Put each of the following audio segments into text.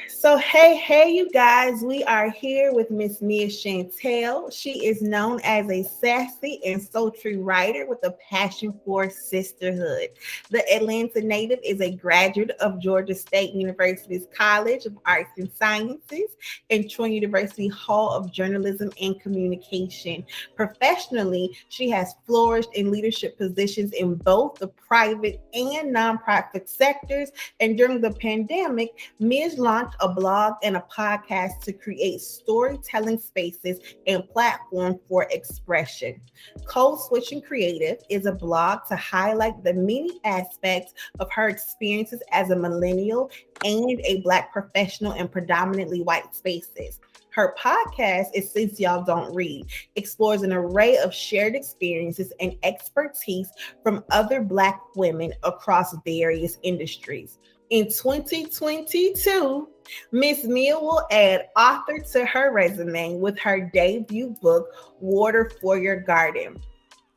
So, hey, you guys, we are here with Miss Mia Shantel. She is known as a sassy and sultry writer with a passion for sisterhood. The Atlanta native is a graduate of Georgia State University's College of Arts and Sciences and Troy University Hall of Journalism and Communication. Professionally, she has flourished in leadership positions in both the private and nonprofit sectors. And during the pandemic, Ms. launched a blog and a podcast to create storytelling spaces and platform for expression. Code Switching Creative is a blog to highlight the many aspects of her experiences as a millennial and a Black professional in predominantly white spaces. Her podcast is Since Y'all Don't Read, explores an array of shared experiences and expertise from other Black women across various industries. In 2022, Miss Mia will add author to her resume with her debut book, Water for Your Garden,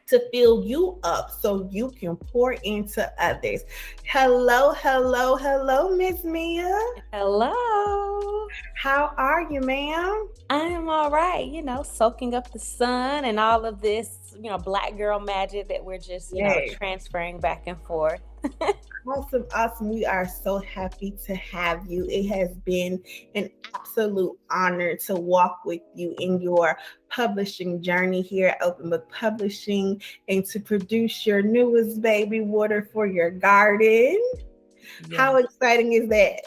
to fill you up so you can pour into others. Hello, Miss Mia. Hello. How are you, ma'am? I am all right, soaking up the sun and all of this, Black girl magic that we're just, Yay. transferring back and forth. Awesome. We are so happy to have you. It has been an absolute honor to walk with you in your publishing journey here at Open Book Publishing and to produce your newest baby, Water for Your Garden. Yes. How exciting is that?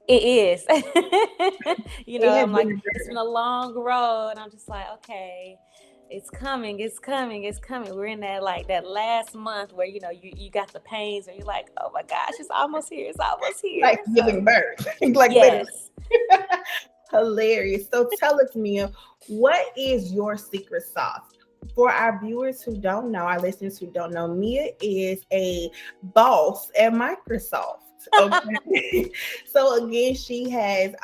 It is. I'm like, it's been a long road, and I'm just like, okay. It's coming. We're in that last month where you got the pains, and you're like, oh my gosh, it's almost here. Like giving birth. Like yes. Hilarious. So tell us, Mia, what is your secret sauce? For our viewers who don't know, our listeners who don't know, Mia is a boss at Microsoft. Okay. So again, she has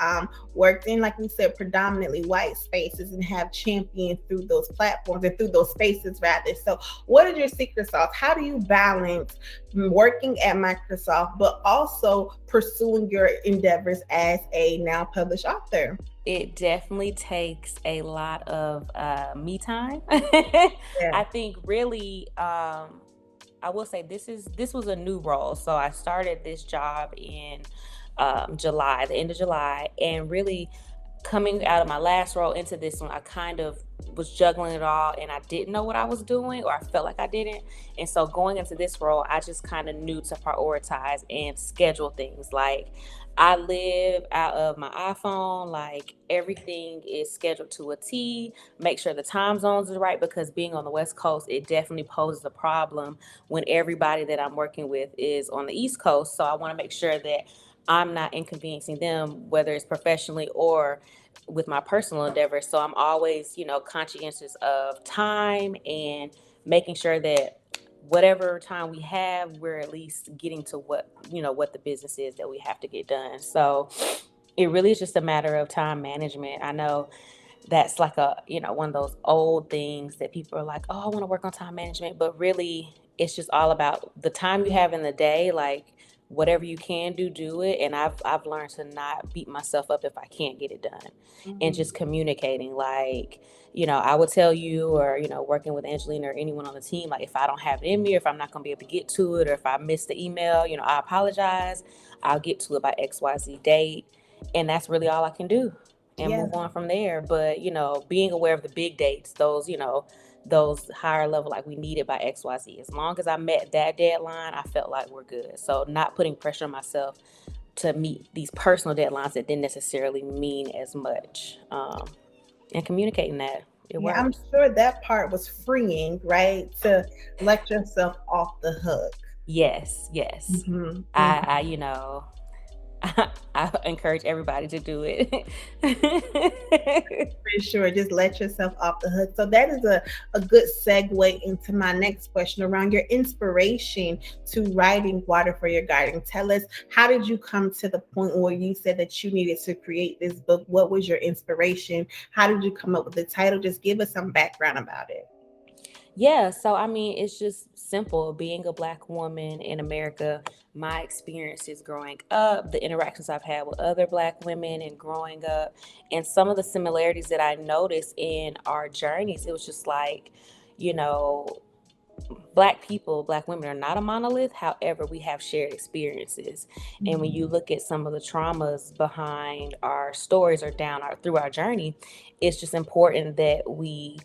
worked in, like we said, predominantly white spaces and have championed through those platforms and through those spaces rather. So what is your secret sauce? How do you balance working at Microsoft but also pursuing your endeavors as a now published author? It definitely takes a lot of me time. Yeah. I think really I will say this was a new role. So I started this job in July, the end of July, and really coming out of my last role into this one, I kind of was juggling it all and I didn't know what I was doing, or I felt like I didn't. And so going into this role, I just kind of knew to prioritize and schedule things. Like, I live out of my iPhone, like everything is scheduled to a T, make sure the time zones are right, because being on the West Coast, it definitely poses a problem when everybody that I'm working with is on the East Coast. So I want to make sure that I'm not inconveniencing them, whether it's professionally or with my personal endeavors. So I'm always, conscientious of time and making sure that whatever time we have, we're at least getting to what the business is that we have to get done. So it really is just a matter of time management. I know that's like one of those old things that people are like, oh, I want to work on time management. But really, it's just all about the time you have in the day. Like, whatever you can do it. And I've learned to not beat myself up if I can't get it done. And just communicating, like, I would tell you, or, working with Angelina or anyone on the team, like, if I don't have it in me, or if I'm not going to be able to get to it, or if I miss the email, I apologize. I'll get to it by XYZ date. And that's really all I can do, and move on from there. But, being aware of the big dates, those higher level, like, we need it by XYZ. As long as I met that deadline, I felt like we're good. So not putting pressure on myself to meet these personal deadlines that didn't necessarily mean as much, and communicating that. It worked. I'm sure that part was freeing, right? To let yourself off the hook. Yes. Mm-hmm. I encourage everybody to do it. For sure. Just let yourself off the hook. So that is a good segue into my next question around your inspiration to writing Water for Your Garden. Tell us, how did you come to the point where you said that you needed to create this book? What was your inspiration? How did you come up with the title? Just give us some background about it. Yeah, so I mean, it's just simple. Being a Black woman in America, my experiences growing up, the interactions I've had with other Black women and growing up, and some of the similarities that I noticed in our journeys, it was just like, you know, Black people, Black women are not a monolith. However, we have shared experiences. And when you look at some of the traumas behind our stories or down our through our journey, it's just important that we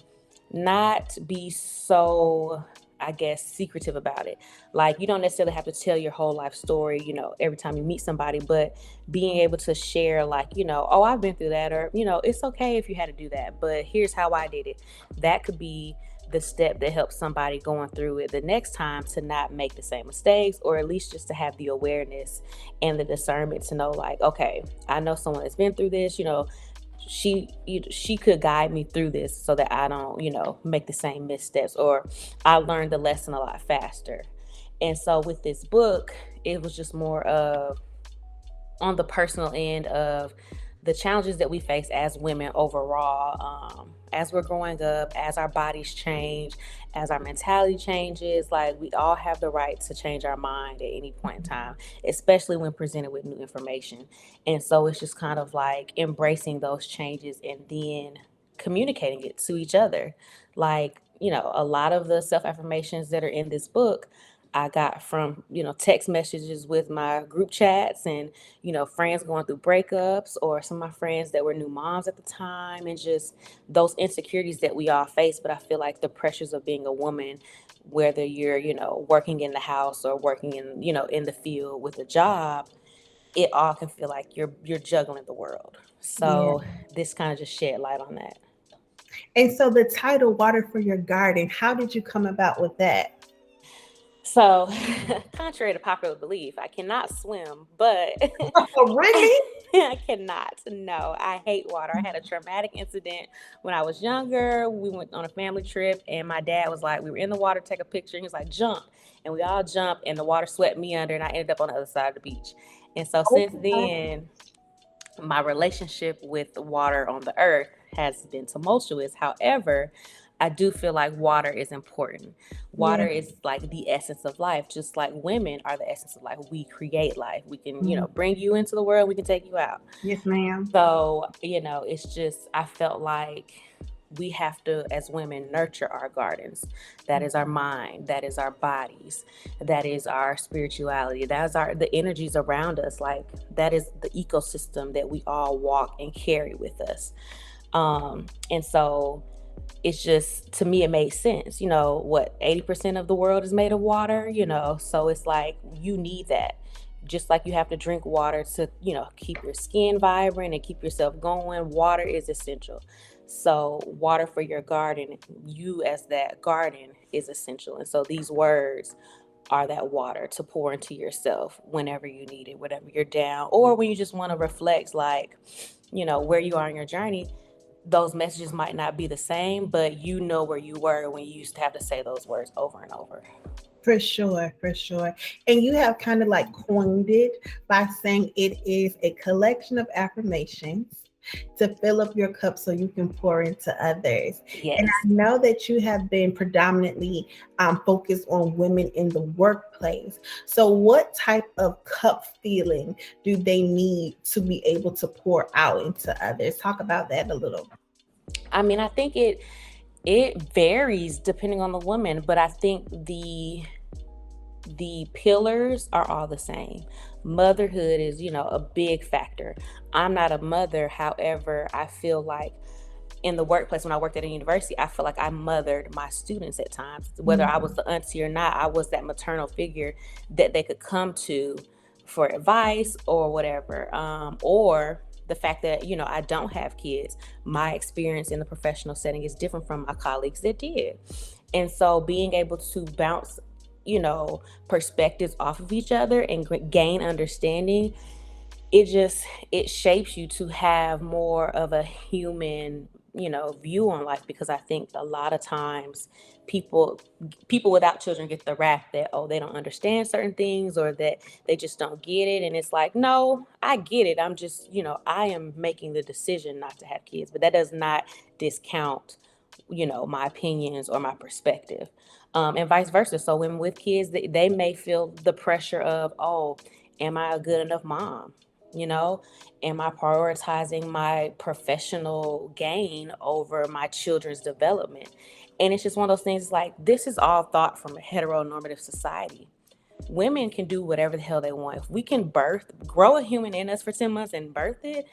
not be so, I guess, secretive about it. Like, you don't necessarily have to tell your whole life story, every time you meet somebody, but being able to share, like, oh, I've been through that, or, it's okay if you had to do that, but here's how I did it. That could be the step that helps somebody going through it the next time to not make the same mistakes, or at least just to have the awareness and the discernment to know, like, okay, I know someone that's been through this, she could guide me through this so that I don't, make the same missteps, or I learned the lesson a lot faster. And so with this book, it was just more of on the personal end of the challenges that we face as women overall, as we're growing up, as our bodies change, as our mentality changes. Like, we all have the right to change our mind at any point in time, especially when presented with new information. And so it's just kind of like embracing those changes and then communicating it to each other. Like, a lot of the self affirmations that are in this book I got from, text messages with my group chats, and, friends going through breakups, or some of my friends that were new moms at the time, and just those insecurities that we all face. But I feel like the pressures of being a woman, whether you're, working in the house or working in, in the field with a job, it all can feel like you're juggling the world. Yeah. So this kind of just shed light on that. And so the title Water for Your Garden, how did you come about with that? So, contrary to popular belief, I cannot swim, but Oh, really? I cannot. No, I hate water. I had a traumatic incident when I was younger. We went on a family trip, and my dad was like, we were in the water, take a picture, and he was like, jump. And we all jumped, and the water swept me under, and I ended up on the other side of the beach. And so, Oh, since then, my relationship with the water on the earth has been tumultuous. However, I do feel like water is important. yeah. Water is like the essence of life, just like women are the essence of life. We create life. We can, bring you into the world, we can take you out. Yes, ma'am. So, it's just, I felt like we have to, as women, nurture our gardens. That is our mind, that is our bodies, that is our spirituality, that is the energies around us. Like, that is the ecosystem that we all walk and carry with us. And so it's just, to me, it made sense. What, 80% of the world is made of water, so it's like you need that. Just like you have to drink water to, keep your skin vibrant and keep yourself going, water is essential. So, water for your garden, you as that garden is essential. And so, these words are that water to pour into yourself whenever you need it, whenever you're down, or when you just want to reflect, like, where you are in your journey. Those messages might not be the same, but you know where you were when you used to have to say those words over and over. For sure, for sure. And you have kind of like coined it by saying it is a collection of affirmations to fill up your cup so you can pour into others. And Yes. I know that you have been predominantly focused on women in the workplace. So, what type of cup feeling do they need to be able to pour out into others? Talk about that a little. I mean, I think it varies depending on the woman, but I think the pillars are all the same. Motherhood is, a big factor. I'm not a mother, however, I feel like in the workplace, when I worked at a university, I feel like I mothered my students at times. Whether I was the auntie or not, I was that maternal figure that they could come to for advice or whatever. Or the fact that, I don't have kids, my experience in the professional setting is different from my colleagues that did. And so being able to bounce, perspectives off of each other and gain understanding, it shapes you to have more of a human, view on life. Because I think a lot of times people without children get the rap that, oh, they don't understand certain things, or that they just don't get it. And it's like, no, I get it. I'm just, I am making the decision not to have kids, but that does not discount my opinions or my perspective, and vice versa. So when with kids, they may feel the pressure of, oh, am I a good enough mom? Am I prioritizing my professional gain over my children's development? And it's just one of those things, like, this is all thought from a heteronormative society. Women can do whatever the hell they want. If we can grow a human in us for 10 months and birth it,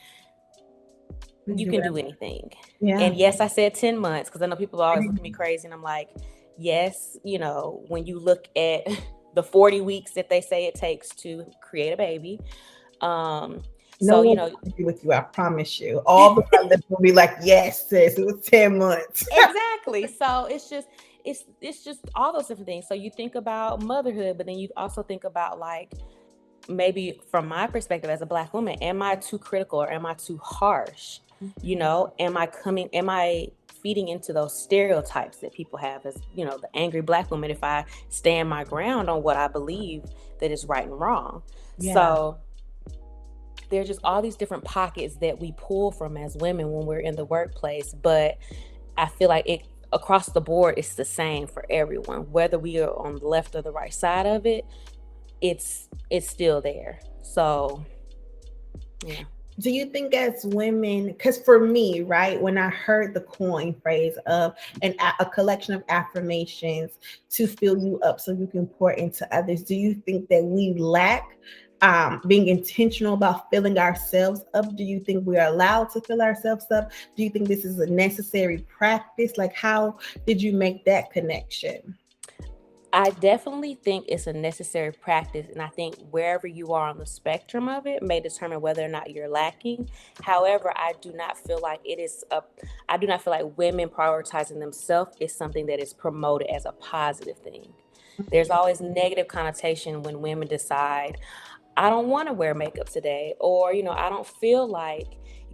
you can do anything. Yeah. And yes, I said 10 months because I know people always look at me crazy, and I'm like, yes, when you look at the 40 weeks that they say it takes to create a baby, no one will agree with you, I promise you. All the mothers will be like, yes, sis, it was 10 months. Exactly. So it's just all those different things. So you think about motherhood, but then you also think about, like, maybe from my perspective as a Black woman, am I too critical or am I too harsh? Am I feeding into those stereotypes that people have as, the angry Black woman, if I stand my ground on what I believe that is right and wrong? Yeah. So there's just all these different pockets that we pull from as women when we're in the workplace. But I feel like it across the board, it's the same for everyone, whether we are on the left or the right side of it. It's still there. So, yeah. Do you think as women, because for me, right, when I heard the coin phrase of a collection of affirmations to fill you up so you can pour into others, do you think that we lack being intentional about filling ourselves up? Do you think we are allowed to fill ourselves up? Do you think this is a necessary practice? Like, how did you make that connection? I definitely think it's a necessary practice, and I think wherever you are on the spectrum of it may determine whether or not you're lacking. However, I do not feel like women prioritizing themselves is something that is promoted as a positive thing. There's always negative connotation when women decide, I don't want to wear makeup today, or, I don't feel like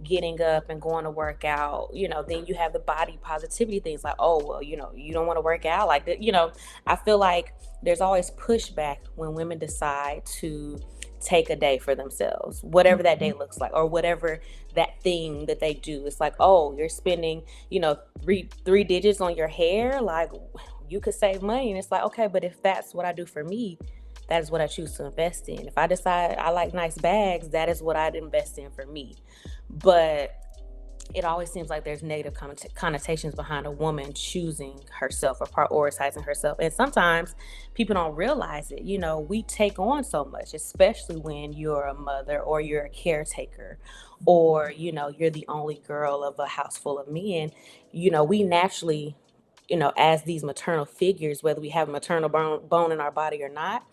getting up and going to work out. Then you have the body positivity things like, oh, well, you don't want to work out like that. I feel like there's always pushback when women decide to take a day for themselves, whatever that day looks like, or whatever that thing that they do. It's like, oh, you're spending, three digits on your hair. Like, you could save money. And it's like, okay, but if that's what I do for me, that is what I choose to invest in. If I decide I like nice bags, that is what I'd invest in for me. But it always seems like there's negative connotations behind a woman choosing herself or prioritizing herself. And sometimes people don't realize it. We take on so much, especially when you're a mother or you're a caretaker, or, you're the only girl of a house full of men. We naturally, as these maternal figures, whether we have a maternal bone in our body or not,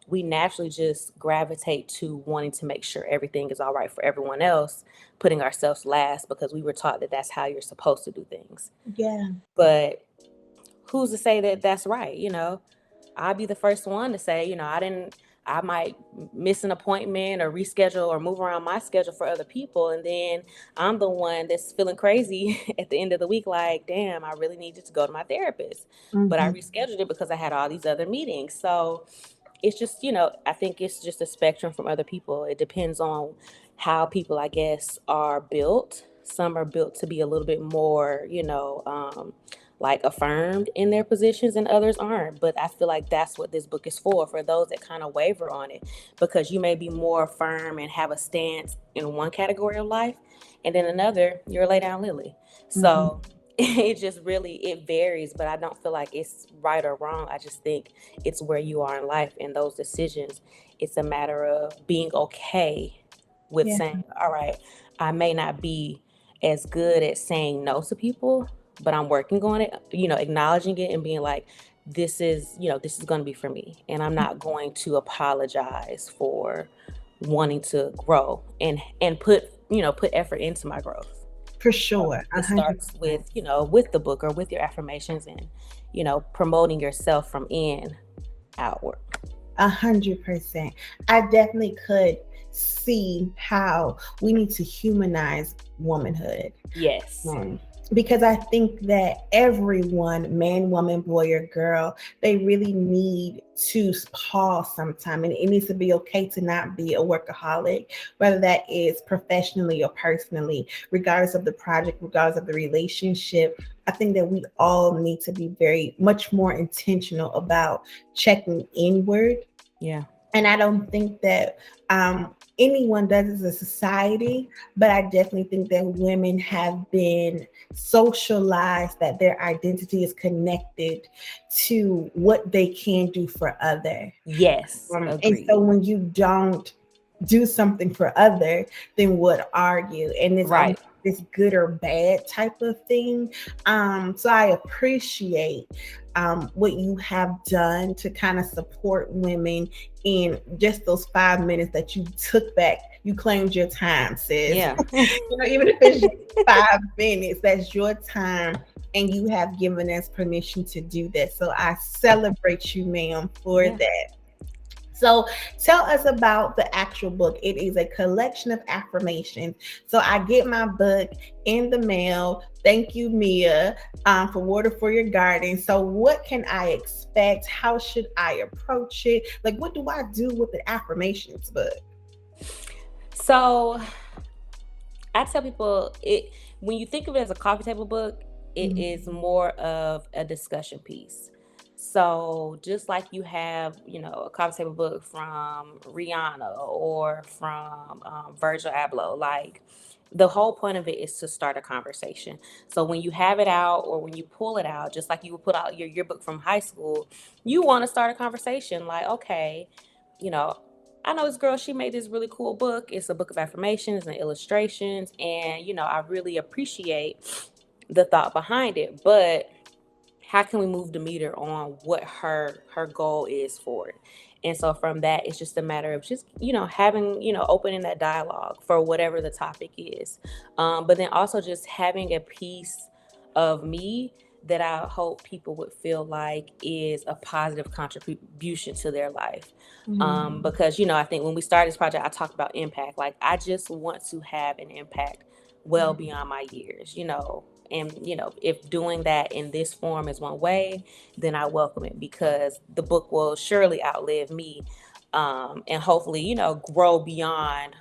we naturally just gravitate to wanting to make sure everything is all right for everyone else, putting ourselves last because we were taught that that's how you're supposed to do things. Yeah. But who's to say that that's right? I'll be the first one to say, I might miss an appointment or reschedule or move around my schedule for other people. And then I'm the one that's feeling crazy at the end of the week. Like, damn, I really needed to go to my therapist, but I rescheduled it because I had all these other meetings. So it's just, I think it's just a spectrum from other people. It depends on how people, I guess, are built. Some are built to be a little bit more, like affirmed in their positions, and others aren't. But I feel like that's what this book is for those that kind of waver on it, because you may be more firm and have a stance in one category of life, and then another, you're a lay down lily. So it just really, it varies, but I don't feel like it's right or wrong. I just think it's where you are in life, and those decisions, it's a matter of being okay with saying, all right, I may not be as good at saying no to people, but I'm working on it, acknowledging it and being like, this is going to be for me. And I'm not going to apologize for wanting to grow and put effort into my growth. For sure. It starts with, with the book or with your affirmations and, promoting yourself from in outward. 100%. I definitely could see how we need to humanize womanhood. Yes. because I think that everyone, man, woman, boy, or girl, they really need to pause sometime. And it needs to be okay to not be a workaholic, whether that is professionally or personally, regardless of the project, regardless of the relationship. I think that we all need to be very much more intentional about checking inward. Yeah. And I don't think that anyone does as a society, but I definitely think that women have been socialized that their identity is connected to what they can do for other. Yes. And so Agreed. when you don't do something for other, then what are you? And it's almost Right. this good or bad type of thing. So I appreciate what you have done to kind of support women in just those 5 minutes that you took back. You claimed your time, sis. Yeah. Even if it's just 5 minutes, that's your time. And you have given us permission to do that. So I celebrate you, ma'am, for Yeah. that. So tell us about the actual book. It is a collection of affirmations. So I get my book in the mail. Thank you, Mia, for Water for Your Garden. So what can I expect? How should I approach it? Like, what do I do with the affirmations book? So I tell people, it when you think of it as a coffee table book, it is Mhm. more of a discussion piece. So just like you have, a coffee table book from Rihanna or from Virgil Abloh, like the whole point of it is to start a conversation. So when you have it out or when you pull it out, just like you would put out your yearbook from high school, you want to start a conversation. Like, okay, you know, I know this girl, she made this really cool book. It's a book of affirmations and illustrations. And, I really appreciate the thought behind it. But how can we move the meter on what her goal is for it? And so from that, it's just a matter of just, having, opening that dialogue for whatever the topic is. But then also just having a piece of me that I hope people would feel like is a positive contribution to their life. Mhm. Because, I think when we started this project, I talked about impact. Like, I just want to have an impact well beyond my years, and if doing that in this form is one way, then I welcome it, because the book will surely outlive me, and hopefully grow beyond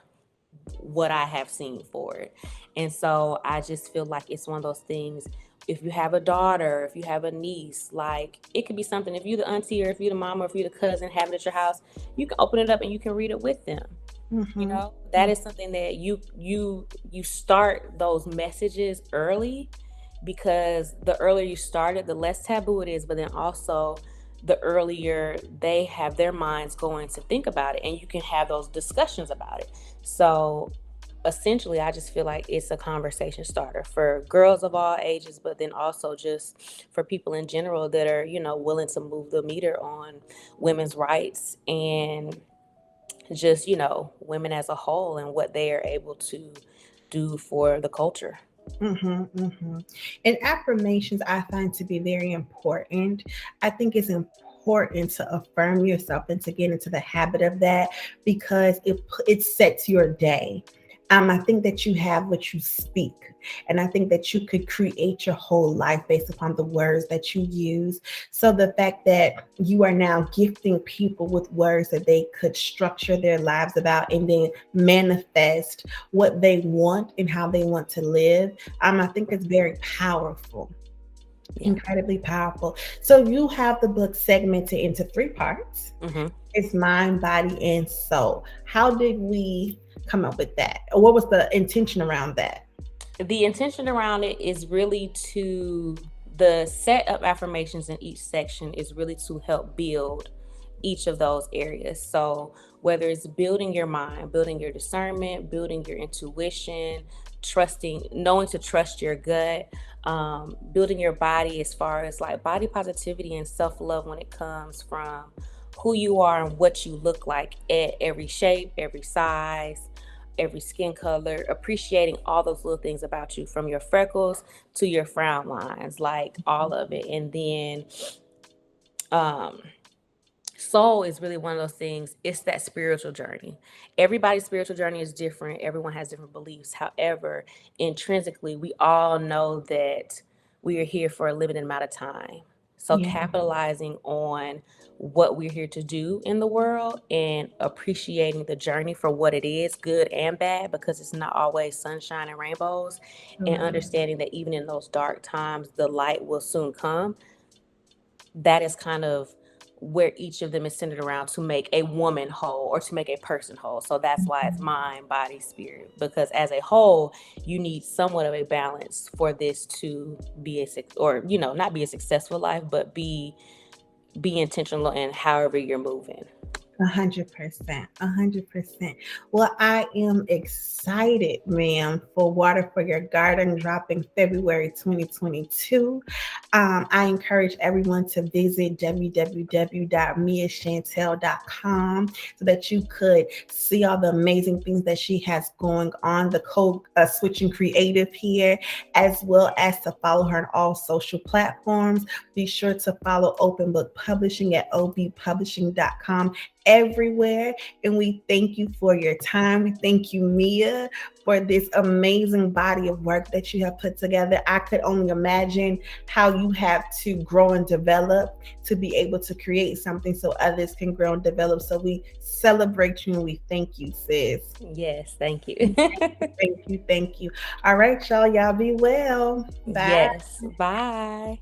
what I have seen for it. And so I just feel like it's one of those things. If you have a daughter, if you have a niece, like, it could be something. If you're the auntie or if you're the mama or if you're the cousin, have it at your house, you can open it up and you can read it with them. Mhm. That is something that you start those messages early, because the earlier you start it, the less taboo it is, but then also the earlier they have their minds going to think about it, and you can have those discussions about it. So essentially, I just feel like it's a conversation starter for girls of all ages, but then also just for people in general that are, willing to move the meter on women's rights, and just, women as a whole and what they are able to do for the culture. And affirmations I find to be very important. I think it's important to affirm yourself and to get into the habit of that, because it sets your day. I think that you have what you speak. And I think that you could create your whole life based upon the words that you use. So the fact that you are now gifting people with words that they could structure their lives about and then manifest what they want and how they want to live, I think it's very powerful, Yeah. incredibly powerful. So you have the book segmented into three parts. Hmm. It's mind, body, and soul. How did we come up with that? Or what was the intention around that? The intention around it is really to the set of affirmations in each section is really to help build each of those areas. So whether it's building your mind, building your discernment, building your intuition, trusting, knowing to trust your gut, building your body as far as like body positivity and self-love when it comes from who you are and what you look like at every shape, every size, every skin color, appreciating all those little things about you, from your freckles to your frown lines, like all of it. And then um soul is really one of those things. It's that spiritual journey. Everybody's spiritual journey is different. Everyone has different beliefs. However, intrinsically, we all know that we are here for a limited amount of time. So Yeah. capitalizing on what we're here to do in the world and appreciating the journey for what it is, good and bad, because it's not always sunshine and rainbows, and understanding that even in those dark times, the light will soon come. That is kind of where each of them is centered around, to make a woman whole or to make a person whole. So that's why it's mind, body, spirit, because as a whole, you need somewhat of a balance for this to be or not be a successful life, but be intentional in however you're moving. 100%. 100%. Well, I am excited, ma'am, for Water for Your Garden dropping February 2022. I encourage everyone to visit www.miashantel.com so that you could see all the amazing things that she has going on, the code switching creative here, as well as to follow her on all social platforms. Be sure to follow Open Book Publishing at obpublishing.com everywhere. And we thank you for your time. We thank you, Mia, for this amazing body of work that you have put together. I could only imagine how you have to grow and develop to be able to create something so others can grow and develop. So we celebrate you and we thank you, sis. Yes, thank you. Thank you. Thank you. All right, y'all. Y'all be well. Bye. Yes, bye.